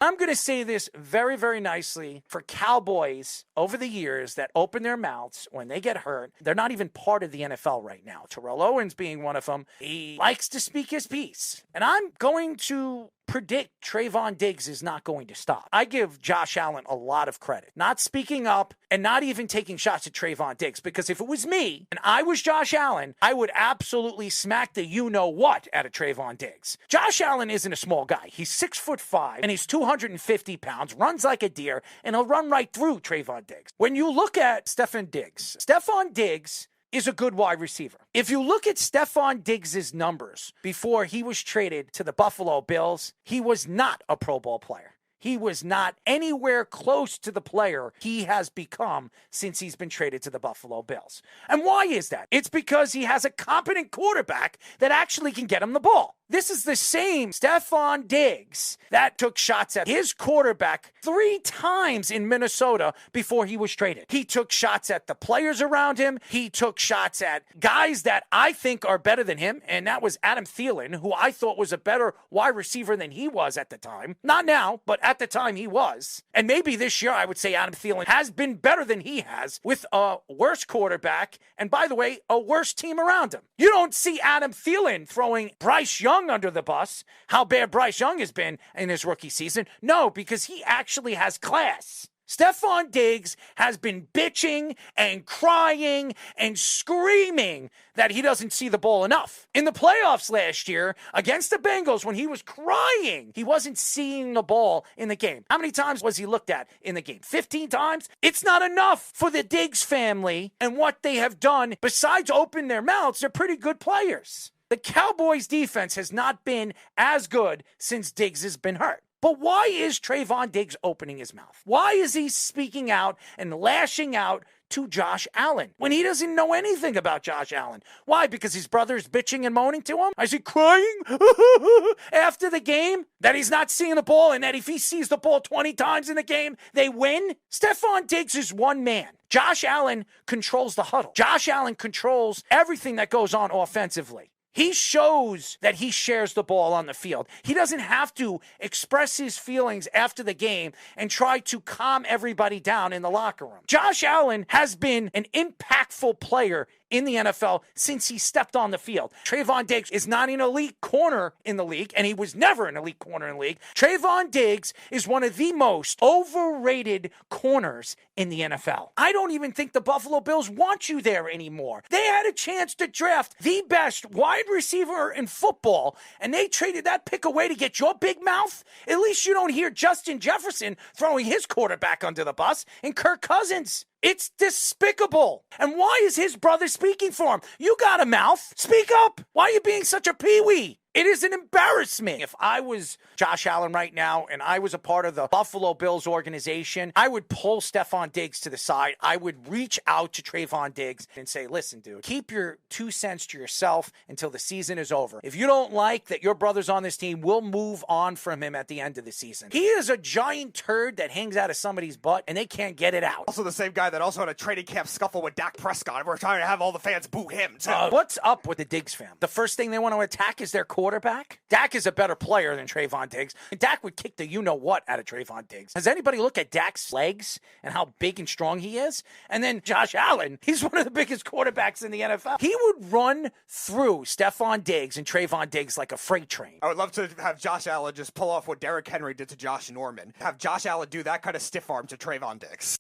I'm going to say this very, very nicely for Cowboys over the years that open their mouths when they get hurt. They're not even part of the NFL right now. Terrell Owens being one of them. He likes to speak his piece. And I'm going to predict Trevon Diggs is not going to stop. I give Josh Allen a lot of credit. Not speaking up and not even taking shots at Trevon Diggs, because if it was me and I was Josh Allen, I would absolutely smack the you-know-what out of Trevon Diggs. Josh Allen isn't a small guy. He's 6'5", and he's 250 pounds, runs like a deer, and he'll run right through Trevon Diggs. When you look at Stefon Diggs is a good wide receiver. If you look at Stefon Diggs' numbers before he was traded to the Buffalo Bills, he was not a Pro Bowl player. He was not anywhere close to the player he has become since he's been traded to the Buffalo Bills. And why is that? It's because he has a competent quarterback that actually can get him the ball. This is the same Stefon Diggs that took shots at his quarterback 3 times in Minnesota before he was traded. He took shots at the players around him. He took shots at guys that I think are better than him, and that was Adam Thielen, who I thought was a better wide receiver than he was at the time. Not now, but at the time he was. And maybe this year I would say Adam Thielen has been better than he has with a worse quarterback, and by the way, a worse team around him. You don't see Adam Thielen throwing Bryce Young under the bus. How bad Bryce Young has been in his rookie season? No, because he actually has class. Stefon Diggs has been bitching and crying and screaming that he doesn't see the ball enough. In the playoffs last year against the Bengals, when he was crying, he wasn't seeing the ball in the game. How many times was he looked at in the game? 15 times? It's not enough for the Diggs family and what they have done. Besides open their mouths, they're pretty good players. The Cowboys defense has not been as good since Diggs has been hurt. But why is Trevon Diggs opening his mouth? Why is he speaking out and lashing out to Josh Allen when he doesn't know anything about Josh Allen? Why? Because his brother's bitching and moaning to him? Is he crying after the game that he's not seeing the ball, and that if he sees the ball 20 times in the game, they win? Stefon Diggs is one man. Josh Allen controls the huddle. Josh Allen controls everything that goes on offensively. He shows that he shares the ball on the field. He doesn't have to express his feelings after the game and try to calm everybody down in the locker room. Josh Allen has been an impactful player in the NFL since he stepped on the field. Trevon Diggs is not an elite corner in the league, and he was never an elite corner in the league. Trevon Diggs is one of the most overrated corners in the NFL. I don't even think the Buffalo Bills want you there anymore. They had a chance to draft the best wide receiver in football, and they traded that pick away to get your big mouth. At least you don't hear Justin Jefferson throwing his quarterback under the bus and Kirk Cousins. It's despicable. And why is his brother speaking for him? You got a mouth. Speak up. Why are you being such a peewee? It is an embarrassment. If I was Josh Allen right now and I was a part of the Buffalo Bills organization, I would pull Stefon Diggs to the side. I would reach out to Trevon Diggs and say, listen, dude, keep your 2 cents to yourself until the season is over. If you don't like that your brother's on this team, we'll move on from him at the end of the season. He is a giant turd that hangs out of somebody's butt and they can't get it out. Also the same guy that also had a training camp scuffle with Dak Prescott. We're trying to have all the fans boo him, too. What's up with the Diggs fam? The first thing they want to attack is their quarterback. Dak is a better player than Trevon Diggs. And Dak would kick the you-know-what out of Trevon Diggs. Has anybody looked at Dak's legs and how big and strong he is? And then Josh Allen, he's one of the biggest quarterbacks in the NFL. He would run through Stefon Diggs and Trevon Diggs like a freight train. I would love to have Josh Allen just pull off what Derrick Henry did to Josh Norman. Have Josh Allen do that kind of stiff arm to Trevon Diggs.